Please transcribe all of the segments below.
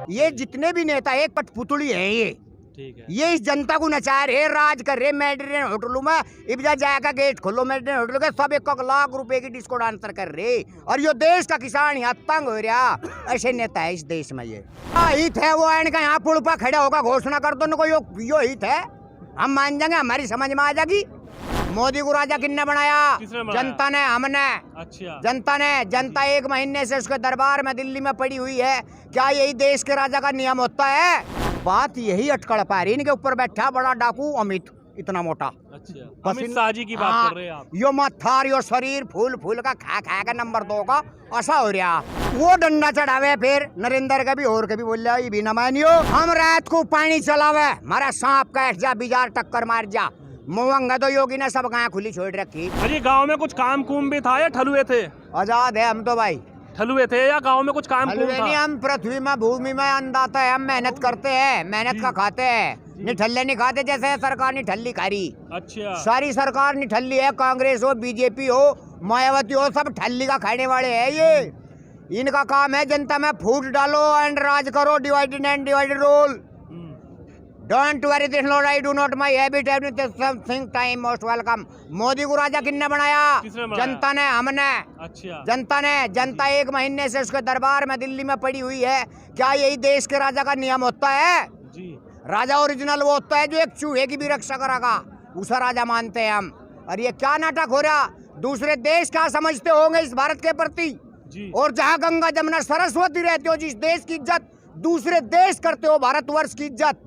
ये जितने भी नेता एक कठपुतली है ये, ठीक है। ये इस जनता को नचा रहे, राज कर रहे मेडिटेरियन होटलों में। इब्जा जाएगा गेट खोलो मेडिटेरियन होटलों के, सब 1 लाख रुपए की डिस्को डांसर कर रहे, और यो देश का किसान यहाँ तंग हो रहा। ऐसे नेता है इस देश में। ये हित है वो इनका, यहाँ पुल पर खड़ा होगा घोषणा कर दो न कोई, यो हित है, हम मान जाएंगे, हमारी समझ में आ जाएगी। मोदी को राजा किसने बनाया? जनता ने, हमने। अच्छा। जनता ने, जनता 1 महीने से उसके दरबार में दिल्ली में पड़ी हुई है। क्या यही देश के राजा का नियम होता है? बात यही अटकड़ पा रही, इनके ऊपर बैठा बड़ा डाकू अमित, इतना मोटा। अच्छा, अमित शाह जी की बात कर रहे हैं आप? यो मत्थार, यो शरीर फूल फूल का खा खा का नंबर 2 का ऐसा हो रहा। वो डंडा चढ़ावे फिर नरेंद्र का भी और के भी बोल रहा ये भी न मानियो। हम रात को पानी चलावे, मारा सांप कैट जा, बिजार टक्कर मार जा। मुवंगा तो योगी ने सब गाय खुली छोड़ रखी। अरे गाँव में कुछ काम कुम भी था या ठलुए थे? आजाद है हम तो भाई। ठलुए थे या गांव में कुछ काम कुम था? हम पृथ्वी में भूमि में अन्नदाता है, हम मेहनत करते हैं, मेहनत का खाते हैं, निठल्ले नहीं खाते जैसे सरकार निठल्ली खा रही। अच्छा। सारी सरकार निठल्ली है, कांग्रेस हो, बीजेपी हो, मायावती हो, सब ठल्ली का खाने वाले हैं ये। इनका काम है जनता में फूट डालो एंड राज करो, divided and divided rule. Don't worry this Lord, I do not my habit something time most welcome. Modi को राजा किसने बनाया? जनता ने, हमने। अच्छा। जनता ने, जनता 1 महीने से उसके दरबार में दिल्ली में पड़ी हुई है। क्या यही देश के राजा का नियम होता है? जी। राजा ओरिजिनल वो होता है जो एक चूहे की भी रक्षा करेगा, उसे राजा मानते हैं हम। और ये क्या नाटक हो रहा? दूसरे देश क्या समझते होंगे इस भारत के प्रति? और जहाँ गंगा जमुना सरस्वती रहते हो, जिस देश की इज्जत दूसरे देश करते हो, भारतवर्ष की इज्जत,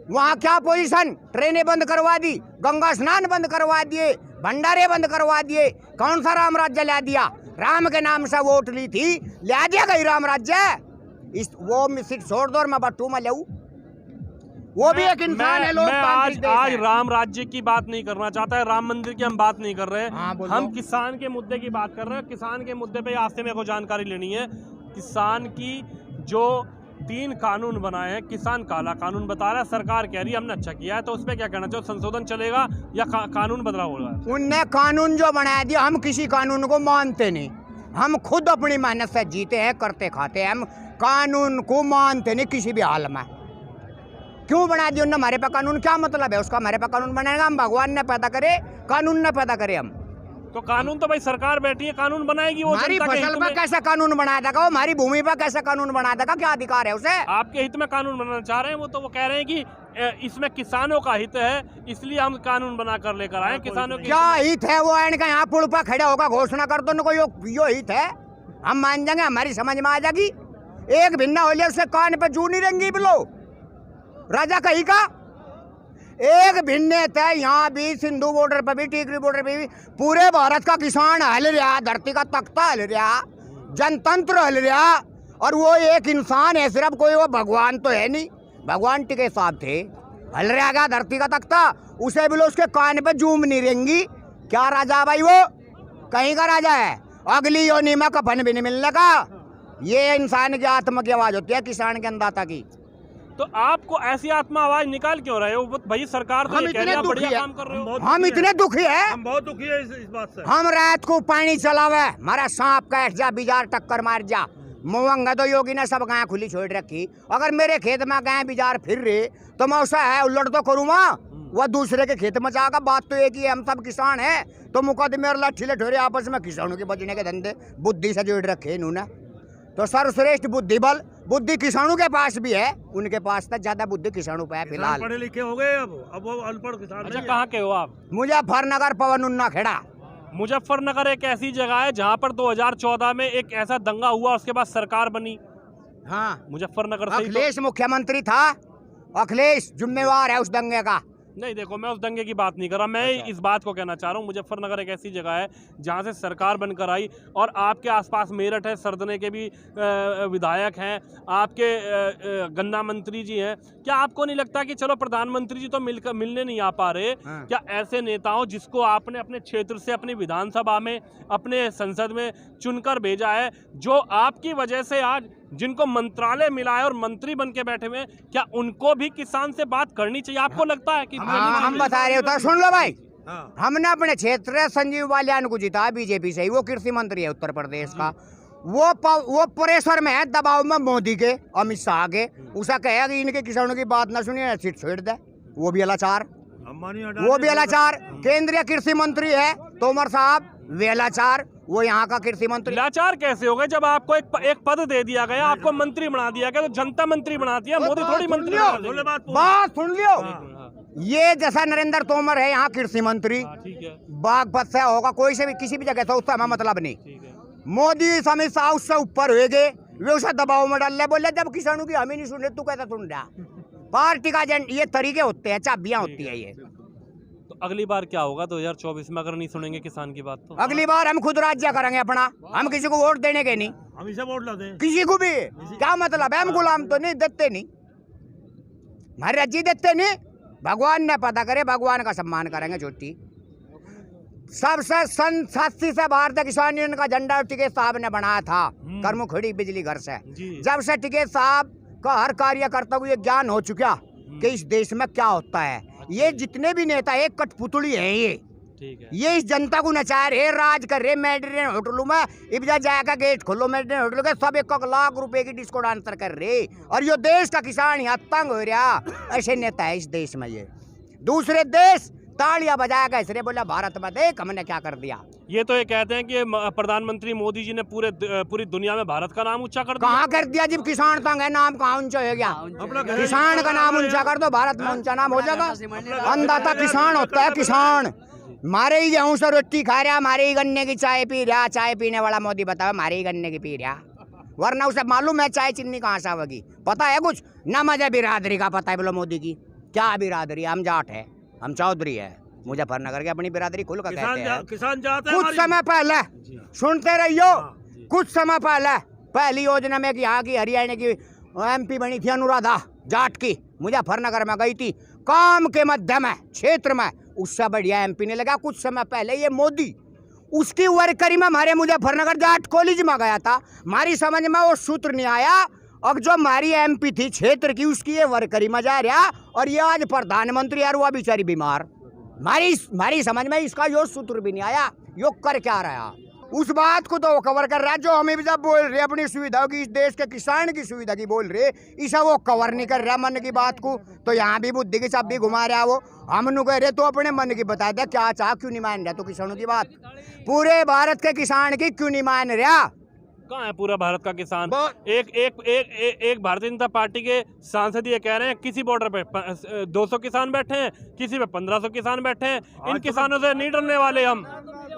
वहाँ क्या पोजीशन? ट्रेनें बंद करवा दी, गंगा स्नान बंद करवा दिए, भंडारे बंद करवा दिए। कौन सा राम राज्य ला दिया? राम के नाम से वोट ली थी, ला दिया गई राम राज्य। इस वो मिसिट छोड़ दो, मैं बट्टू में लेऊ, वो भी एक इंसान है। मैं आज राम राज्य की बात नहीं करना चाहता, राम मंदिर की हम बात नहीं कर रहे हैं। हम किसान के मुद्दे की बात कर रहे हैं। किसान के मुद्दे पे आज से मेरे को जानकारी लेनी है। किसान की जो 3 कानून बनाए हैं, किसान काला कानून बता रहा है, सरकार कह रही है हमने अच्छा किया है, तो उस पर क्या कहना चाहिए? संशोधन चलेगा या कानून बदलाव होगा? उनने कानून जो बनाया दिया, हम किसी कानून को मानते नहीं। हम खुद अपनी मेहनत से जीते हैं, करते खाते हैं, हम कानून को मानते नहीं किसी भी हाल में। क्यों बना दिया उन्होंने हमारे पे कानून? क्या मतलब है उसका? हमारे पे कानून बनाएगा? हम भगवान ने पैदा करे, कानून ने पैदा करे हम। तो कानून तो भाई सरकार बैठी है, कानून बनाएगी। वो हमारी फसल पर कैसे कानून बना देगा? हमारी भूमि पर कैसे कानून बना देगा? क्या अधिकार है उसे? आपके हित में कानून बनाना चाह रहे हैं वो, तो वो कह रहे हैं कि इसमें किसानों का हित है, इसलिए हम कानून बना कर लेकर आए। किसानों के क्या हित है वो इनका? यहाँ पुल पर खड़ा होगा घोषणा कर दो न कोई, यो हित है, हम मान जाएंगे, हमारी समझ में आ जाएगी। एक भिन्ना हो लिया उसके कान पे जू नहीं रहेंगी बोलो, राजा कहीं का। एक भिन्न है यहाँ भी, सिंधु बॉर्डर पर भी, टिकरी बॉर्डर पर भी, पूरे भारत का किसान हल रहा, धरती का तख्ता हल रहा, जनतंत्र हल रहा, और वो एक इंसान है सिर्फ, कोई वो भगवान तो है नहीं। भगवान टिके साहब थे, हल रहा क्या धरती का तख्ता? उसे भी लो उसके कान पे जूम नहीं रहेंगी। क्या राजा भाई वो? कहीं का राजा है? अगली योनि में कफन भी नहीं मिलने का। ये इंसान की आत्मा की आवाज होती है, किसान के अन्नदाता की। तो आपको ऐसी आत्मा आवाज निकाल क्यों रहे हो भाई? सरकार तो ये कह रही है बढ़िया काम कर रहे हो। हम इतने दुखी है, हम बहुत दुखी है इस बात से। हम रात को पानी चलावे, मारा सांप कैट जा, बिजार टक्कर मार जा। मुवंगा तो योगी ने सब गाय खुली छोड़ रखी। अगर मेरे खेत में गाय बिजार फिर रहे तो मैं उसे है उल्लड़ तो करूँगा, वह दूसरे के खेत में जाएगा। बात तो एक ही है, हम सब किसान हैं, तो मुकदमे और लाठी लठोरे आपस में किसानों के बचने के धंधे बुद्धि से जोड़ रखे इन्होंने। तो सर्वश्रेष्ठ बुद्धि बल, बुद्धि किसानों के पास भी है, उनके पास तक ज्यादा बुद्धि किसानों पे है फिलहाल। पढ़े लिखे हो गए अब वो अनपढ़ किसान। अच्छा, कहाँ के हो आप? मुजफ्फरनगर, पवन उन्ना खेड़ा। मुजफ्फरनगर एक ऐसी जगह है जहाँ पर 2014 में एक ऐसा दंगा हुआ, उसके बाद सरकार बनी। हाँ, मुजफ्फरनगर से अखिलेश मुख्यमंत्री था, अखिलेश जिम्मेवार है उस दंगे का। नहीं, देखो मैं उस दंगे की बात नहीं कर रहा, मैं इस बात को कहना चाह रहा हूँ मुजफ्फरनगर एक ऐसी जगह है जहाँ से सरकार बनकर आई, और आपके आसपास मेरठ है, सरदने के भी विधायक हैं, आपके गन्ना मंत्री जी हैं। क्या आपको नहीं लगता कि चलो प्रधानमंत्री जी तो मिलने नहीं आ पा रहे, क्या ऐसे नेताओं जिसको आपने अपने क्षेत्र से, अपनी विधानसभा में, अपने संसद में चुनकर भेजा है, जो आपकी वजह से आज जिनको मंत्रालय मिला है और मंत्री बन के बैठे हुए, क्या उनको भी किसान से बात करनी चाहिए? आपको लगता है कि हम बता रहे हो? सुन लो भाई, हमने अपने क्षेत्र संजीव बालियान को जीता बीजेपी से ही, वो कृषि मंत्री है उत्तर प्रदेश का। वो प्रेशर में है, दबाव में मोदी के, अमित शाह के। उसे कहेगा कि इनके किसानों की बात ना सुनिए, सीट छोड़ दे। वो भी लाचार, वो भी लाचार। केंद्रीय कृषि मंत्री है तोमर साहब, वे लाचार। वो यहाँ का कृषि मंत्री लाचार कैसे हो गए जब आपको एक पद दे दिया गया, आपको मंत्री बना दिया गया, तो जनता मंत्री बना दिया, मोदी थोड़ी मंत्री बना दिया। बात सुन लियो, ये जैसा नरेंद्र तोमर है यहाँ कृषि मंत्री, ठीक है, बागपत से होगा, कोई से भी किसी भी जगह से, उसका हमें मतलब नहीं। ठीक है। मोदी अमित शाह उससे ऊपर हुए गए, वे उसे दबाव में डाल रहे, बोले जब किसानों की हम ही नहीं सुन रहे, तू कैसा सुन रहा। पार्टी का ये तरीके होते हैं, चाबियां होती है ये। तो अगली बार क्या होगा 2024 में अगर नहीं सुनेंगे किसान की बात तो? अगली बार हम खुद राज्य करेंगे अपना, हम किसी को वोट देने के नहीं, हम इसे वोट लाते हैं किसी को भी। क्या मतलब है, हम गुलाम तो नहीं, देते नहीं, हमारे राज्य देते नहीं। भगवान ने पता करे, भगवान का सम्मान करेंगे। छोटी सबसे सन 87 से भारतीय किसान यूनियन का झंडा टिकैत साहब ने बनाया था, कर्मखड़ी बिजली घर से। जब से टिकैत साहब का हर कार्यकर्ता को ये ज्ञान हो चुका कि इस देश में क्या होता है, ये जितने भी नेता एक कठपुतली है, ये ठीक है, ये इस जनता को नचा रहे, राज कर रहे। मेडिटेरियन होटलों में इब्जा जाएगा, गेट खोलो मेडिटेरियन होटलों के, सब 1 लाख रुपए की डिस्को डांसर कर रहे, और ये देश का किसान यहाँ तंग हो रहा। ऐसे नेता है इस देश में। ये दूसरे देश तालियां बजाएगा इसलिए बोला भारत में देख हमने क्या कर दिया। ये तो ये कहते हैं कि प्रधानमंत्री मोदी जी ने पूरी दुनिया में भारत का नाम ऊंचा कर दिया। कहाँ कर दिया, जब किसान तंग है, नाम कहाँ ऊंचा हो गया। किसान का नाम ऊंचा कर दो, भारत में ऊंचा नाम हो जाएगा। अन्नदाता किसान होता है, किसान। मारे ही गेहूं से रोटी खा रहा, मारे ही गन्ने की चाय पी रहा, चाय पीने वाला मोदी बताओ मारे ही गन्ने की पी रहा, वरना उसे मालूम है चाय चीनी कहाँ से आवेगी, पता है कुछ ना। मुझे बिरादरी का पता है, बोलो मोदी की क्या बिरादरी, हम जाट है, हम चौधरी है, मुजफ्फरनगर के अपनी बिरादरी खुल कर कहते हैं। किसान जाते हैं। कुछ समय पहले सुनते रहियो, कुछ समय पहले पहली योजना में कि यहाँ की हरियाणा की MP बनी थी अनुराधा जाट की, मुजफ्फरनगर में गई थी, काम के मध्य में क्षेत्र में उससे बढ़िया MP ने लगा। कुछ समय पहले ये मोदी उसकी वर्करी में हमारे मुजफ्फरनगर जाट कॉलेज में गया था, हमारी समझ में वो सूत्र नहीं आया। और जो हमारी MP थी क्षेत्र की, उसकी ये वर्करी में जा रहा, और ये आज प्रधानमंत्री यार, वो बेचारी बीमार। हमारी समझ में इसका यो सूत्र भी नहीं आया, यो कर क्या रहा। उस बात को तो वो कवर कर रहा है जो हमें भी जब बोल रहे अपनी सुविधा की, इस देश के किसान की सुविधा की बोल रहे, इसे वो कवर नहीं कर रहा मन की बात को। तो यहाँ भी बुद्धि की चाबी घुमा रहा वो। हम कह रहे तो अपने मन की बता दे क्या चाह, क्यों नहीं मान रहा तो किसानों की बात, पूरे भारत के किसान की क्यों नहीं मान रहा। कहाँ है पूरा भारत का किसान? एक भारतीय जनता पार्टी के सांसद ये कह रहे हैं किसी बॉर्डर पे 200 किसान बैठे हैं, किसी पे 1500 किसान बैठे हैं, इन किसानों से नहीं डरने वाले हम।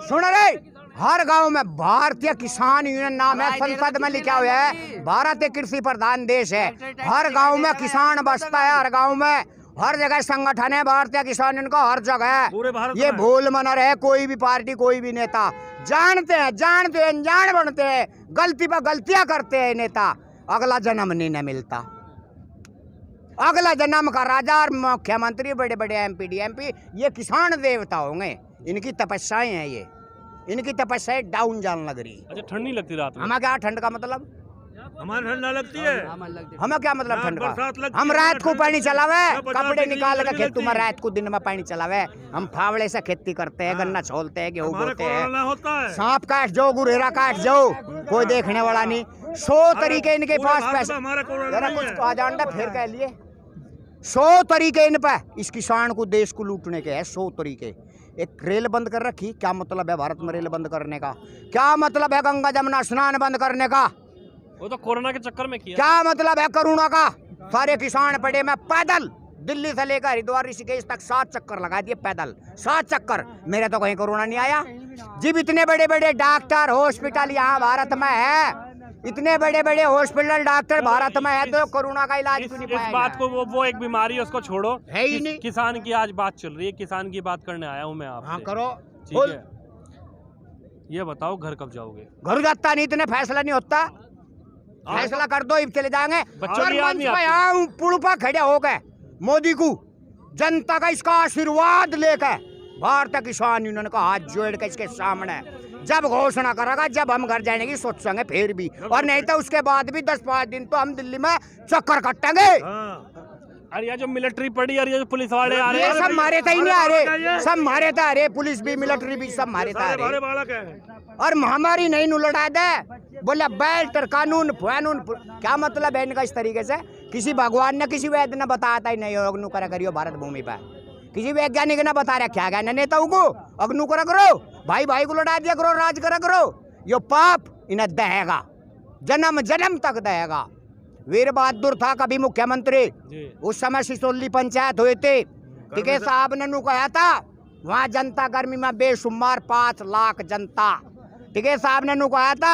सुन रहे, हर गांव में भारतीय किसान यूनियन नाम है, संसद में लिखा हुआ है, भारत एक कृषि प्रधान देश है, हर गांव में किसान बसता है, हर गांव में हर जगह संगठन है भारतीय किसान यूनियन का, हर जगह। ये भूल मना रहे कोई भी पार्टी, कोई भी नेता, जानते हैं अनजान बनते हैं, गलती पर गलतियां करते हैं नेता, अगला जन्म नहीं न मिलता। अगला जन्म का राजा और मुख्यमंत्री, बड़े बड़े MP DMP ये किसान देवता होंगे, इनकी तपस्याएं हैं, ये इनकी तपस्याएं डाउन जान लग रही। अच्छा, ठंड नहीं लगती रात में? हमें क्या ठंड का मतलब, हमारे ठंड ना लगती है, हमें क्या मतलब ठंड का। हम रात को पानी चलावे, कपड़े निकाल के खेतों में रात को दिन में पानी चलावे, हम फावड़े से खेती करते हैं, गन्ना छोलते हैं, गेहूँ बोते हैं, सांप काट जाओ, गुरेरा काट जाओ, कोई देखने वाला नहीं। 100 तरीके इनके पास पैसे, जरा कुछ आ जाना फिर कह लिए 100 तरीके इन पे इस किसान को, देश को लूटने के हैं 100 तरीके। एक रेल बंद कर रखी, क्या मतलब है भारत में रेल बंद करने का, क्या मतलब है गंगा जमुना स्नान बंद करने का, वो तो कोरोना के चक्कर में किया। क्या मतलब है करुणा का। सारे किसान पड़े में पैदल दिल्ली से लेकर हरिद्वार ऋषिकेश तक 7 चक्कर लगा दिए पैदल, 7 चक्कर। मेरे तो कहीं कोरोना नहीं आया। जब इतने बड़े बड़े डॉक्टर हॉस्पिटल यहाँ भारत में है, इतने बड़े बड़े हॉस्पिटल डॉक्टर भारत में है, तो कोरोना का इलाज क्यों नहीं पाया? इस बात को वो एक बीमारी है, उसको छोड़ो, है ही नहीं। किसान की आज बात चल रही है, किसान की बात करने आया हूँ मैं आपसे। हाँ करो, ठीक है। ये बताओ घर कब जाओगे? घर जाता नहीं, इतने फैसला नहीं होता, फैसला कर दो, चले जाएंगे। पुड़पा खड़े हो गए मोदी को, जनता का इसका आशीर्वाद लेकर भारतीय किसान यूनियन का हाथ जोड़ के इसके सामने जब घोषणा करेगा, जब हम घर जाने की सोचेंगे फिर भी, और नहीं तो उसके बाद भी 10-5 दिन तो हम दिल्ली में चक्कर कटेंगे। और ये जो मिलिट्री पड़ी और ये जो पुलिस वाले आ रहे ये हैं, सब मारे था ही नहीं आ रहे, सब मारे था, अरे पुलिस भी मिलिट्री भी सब मारे था सारे अरे। बालक है। और महामारी नहीं नु लड़ा दे, बोला बेल्ट कानून कानून, क्या मतलब है इनका इस तरीके से? किसी भगवान ने किसी वैद्य ने बताया था ही नहीं अग्नु करा करियो भारत भूमि पर, किसी वैज्ञानिक ने बता रखा क्या नेताओं को अग्नु करा करो, भाई भाई को लड़ा दिया करो, राज करा करो, यो पाप इन्हें दहेगा, जन्म जन्म तक दहेगा। वीर बहादुर था कभी मुख्यमंत्री, जी। उस समय सिसोली पंचायत हुए थे, टिके साहब ने नु कहा था वहाँ जनता गर्मी में बेशुमार 5 लाख जनता, टिके साहब ने नु कहा था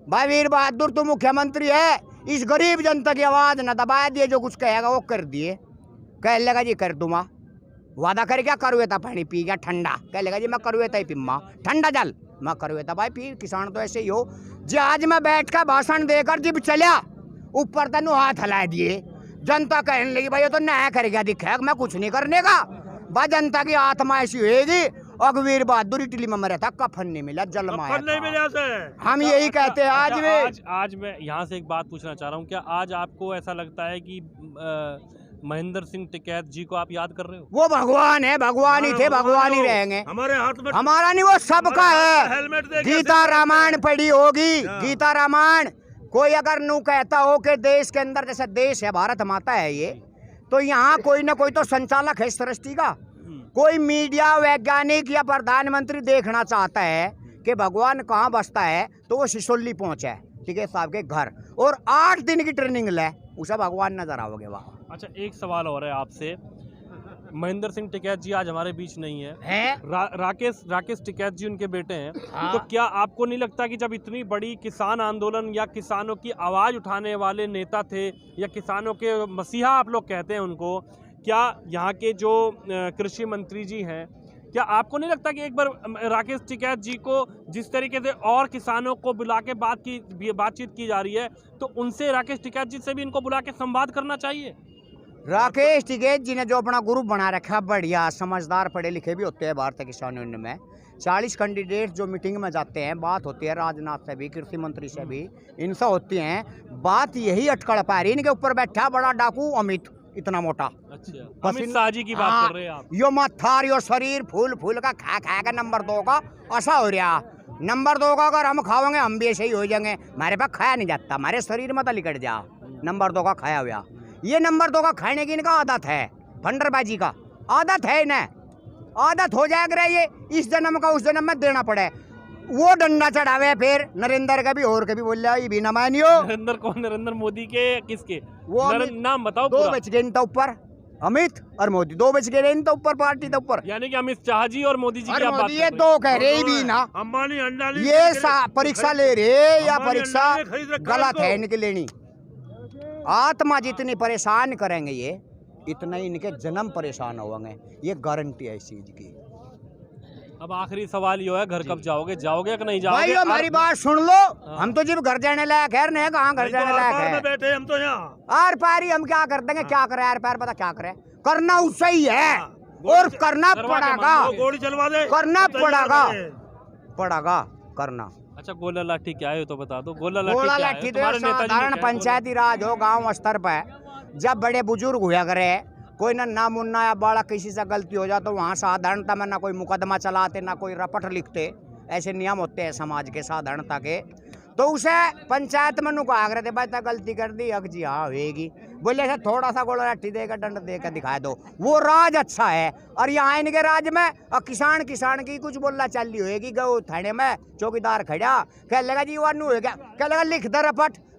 भाई वीर बहादुर तू मुख्यमंत्री है, इस गरीब जनता की आवाज न दबा दिए, जो कुछ कहेगा वो कर दिए। कह लेगा जी कर दूंगा, वादा कर क्या करुए था, पानी पी गया ठंडा, कह लेगा जी मैं करुए था ही पिम्मा ठंडा जल, मैं करुए था भाई पी, किसान तो ऐसे ही हो जी। आज मैं बैठ कर भाषण देकर जिब चलिया ऊपर तनु हाथ हिला दिए, जनता कहने लगी भाई ये तो न्याय करेगा, दिखेगा मैं कुछ नहीं करने का, भाई जनता की आत्मा ऐसी होगी। अगवीर बहादुर इटली में मरा था, कफन नहीं मिला, जल माया नहीं मिले था। से। हम यही कहते हैं आज अच्छा, भी। आज मैं यहाँ से एक बात पूछना चाह रहा हूँ, क्या आज आपको ऐसा लगता है कि महेंद्र सिंह टिकैत जी को आप याद कर रहे हो? वो भगवान है, भगवान ही थे, भगवान ही रहेंगे, हमारे हाथ में हमारा नहीं वो सबका है। हेलमेट दे गीता रामायण पढ़ी होगी, गीता रामायण। कोई अगर नू कहता हो कि देश के अंदर जैसे देश है, भारत माता है ये, तो यहाँ कोई ना कोई तो संचालक है सृष्टि का, कोई मीडिया वैज्ञानिक या प्रधानमंत्री देखना चाहता है कि भगवान कहाँ बसता है, तो वो सिसोली पहुंचे टिकैत साहब के घर और 8 दिन की ट्रेनिंग ले, उसे भगवान नजर आओगे वहाँ। अच्छा, एक सवाल और है आपसे, महेंद्र सिंह टिकैत जी आज हमारे बीच नहीं है, राकेश टिकैत जी उनके बेटे हैं। हाँ। तो क्या आपको नहीं लगता कि जब इतनी बड़ी किसान आंदोलन या किसानों की आवाज उठाने वाले नेता थे, या किसानों के मसीहा आप लोग कहते हैं उनको, क्या यहाँ के जो कृषि मंत्री जी हैं, क्या आपको नहीं लगता कि एक बार राकेश टिकैत जी को जिस तरीके से और किसानों को बुला के बातचीत की जा रही है, तो उनसे राकेश टिकैत जी से भी इनको बुला के संवाद करना चाहिए? राकेश टिकैत जी ने जो अपना ग्रुप बना रखा, बढ़िया समझदार पढ़े लिखे भी होते हैं भारतीय किसान यूनियन में, 40 कैंडिडेट जो मीटिंग में जाते हैं, बात होती है राजनाथ से भी, कृषि मंत्री से भी, इनसे होती है बात। यही अटकड़ पा रही, इनके ऊपर बैठा बड़ा डाकू अमित, इतना मोटा। अच्छा, अमित शाह जी की बात कर रहे हैं आप? यो मत्थार यो शरीर फूल फूल का खा खा का नंबर 2 का ऐसा हो रहा। नंबर 2 का अगर हम खाओगे हम भी ऐसे ही हो जाएंगे, हमारे पास खाया नहीं जाता, हमारे शरीर में तो लिकट जा नंबर 2 का खाया हुआ। ये नंबर 2 का खाने की इनका आदत है, भंडरबाजी का आदत है इन्हें, आदत हो जाएगा ये, इस जन्म का उस जन्म में देना पड़े। वो डंडा चढ़ावे फिर नरेंद्र का भी और कभी बोल रहा भी ना मानियो। नरेंद्र कौन? नरेंद्र मोदी के किसके? वो नाम बताओ। 2 बच गए इनका ऊपर, अमित और मोदी 2 बच गए इनका ऊपर, पार्टी के ऊपर, यानी कि अमित शाह जी और मोदी जी की आप बात मोदी ये कर रहे 2 कह रहे भी ना। अंबानी अंडानी ये परीक्षा ले रहे या परीक्षा अंबानी खरीद रखा गलत इनको। है इनकी लेनी। आत्मा जितनी परेशान करेंगे ये, इतना ही इनके जन्म परेशान होंगे, ये गारंटी है इस चीज की। अब आखिरी सवाल ये है, घर कब जाओगे? जाओगे कि नहीं जाओगे? भाई हमारी बात सुन लो, हम तो जब घर जाने लायक है नहीं, कहाँ घर जाने लायक में है, बैठे हम तो यहाँ। आर पार ही हम क्या कर देंगे, क्या करें आर पार, पता क्या करें, करना उससे ही है और करना पड़ेगा, गोली चलवा दे, करना पड़ेगा करना। अच्छा, गोला लाठी क्या है तो बता दो। गोला गोला क्या है? लाठी तो तुम्हारे नेताजी ने साधारण क्या है? पंचायती राज हो, गांव स्तर पर जब बड़े बुजुर्ग हुआ करे, कोई ना मुन्ना या बड़ा किसी से गलती हो जाए तो वहाँ साधारणता में ना कोई मुकदमा चलाते ना कोई रपट लिखते, ऐसे नियम होते हैं समाज के साधारणता के। तो उसे पंचायत में नु कहा करते भाई गलती कर दी, अग जी हाँ होएगी, बोले ऐसा थोड़ा सा गोला लाठी देकर दंड देकर दिखा दो, वो राज अच्छा है। और यहाँ इनके राज में किसान की कुछ बोलना चल रही होगी, गौ थाने में चौकीदार खड़ा कह लेगा जी वो हो गया, कह लेगा लिख दे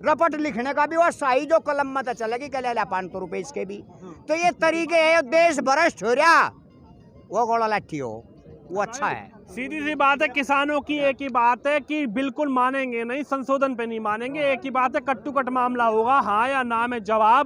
रपट लिखने का भी वो सही जो कलम में तो चलेगी, कह ले 500 रुपये इसके भी। तो ये तरीके है, देश भ्रष्ट हो रहा, वो गोला लाठी हो वो अच्छा है। सीधी सी बात है, किसानों की एक ही बात है कि बिल्कुल मानेंगे नहीं, संशोधन पे नहीं मानेंगे। एक ही बात है, कट टू कट मामला होगा, हाँ या ना में जवाब